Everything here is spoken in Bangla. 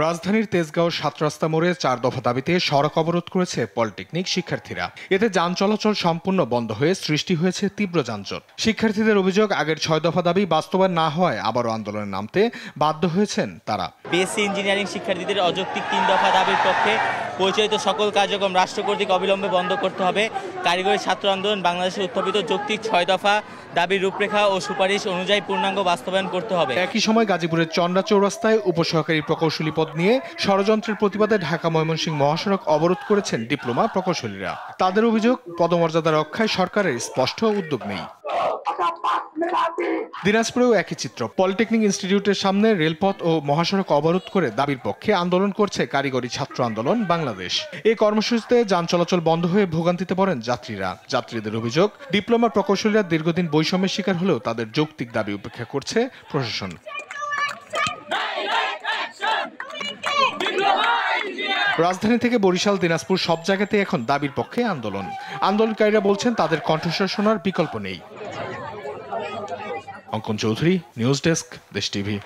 রাজধানীর তেজগাঁও ৭ রাস্তা মোড়ে ৪ দফা দাবিতে সড়ক অবরোধ করেছে পলিটেকনিক শিক্ষার্থীরা। এতে যান চলাচল সম্পূর্ণ বন্ধ হয়ে সৃষ্টি হয়েছে তীব্র যানজট। শিক্ষার্থীদের অভিযোগ, আগের ৬ দফা দাবি বাস্তবায়ন না হওয়ায় আবারও আন্দোলনে নামতে বাধ্য হয়েছেন তারা। বিএসসি ইঞ্জিনিয়ারিং শিক্ষার্থীদের অযৌক্তিক ৩ দফা দাবির পক্ষে পরিচালিত সকল কার্যক্রম রাষ্ট্র কর্তৃক অবিলম্বে বন্ধ করতে হবে। কারিগরি ছাত্র আন্দোলন বাংলাদেশে উত্থাপিত যৌক্তিক ৬ দফা দাবির রূপরেখা ও সুপারিশ অনুযায়ী পূর্ণাঙ্গ বাস্তবায়ন করতে হবে। একই সময় গাজীপুরের চন্দ্রা চৌরাস্তায় উপসহকারী প্রকৌশলী পদ নিয়ে ষড়যন্ত্রের প্রতিবাদে ঢাকা ময়মনসিংহ মহাসড়ক অবরোধ করেছেন ডিপ্লোমা প্রকৌশলীরা। তাদের অভিযোগ, পদমর্যাদা রক্ষায় সরকারের স্পষ্ট উদ্যোগ নেই। দিনাজপুরেও একই চিত্র। পলিটেকনিক ইনস্টিটিউটের সামনে রেলপথ ও মহাসড়ক অবরোধ করে দাবির পক্ষে আন্দোলন করছে কারিগরি ছাত্র আন্দোলন বাংলাদেশ। এই কর্মসূচিতে যান চলাচল বন্ধ হয়ে ভোগান্তিতে পড়েন যাত্রীরা। যাত্রীদের অভিযোগ, ডিপ্লোমা প্রকৌশলীরা দীর্ঘদিন বৈষম্যের শিকার হলেও তাদের যৌক্তিক দাবি উপেক্ষা করছে প্রশাসন। রাজধানী থেকে বরিশাল, দিনাজপুর সব জায়গাতে এখন দাবির পক্ষে আন্দোলন। আন্দোলনকারীরা বলছেন তাদের কণ্ঠস্বর শোনার বিকল্প নেই। অঙ্কন চৌধুরী, নিউজ ডেস্ক, দেশ টিভি।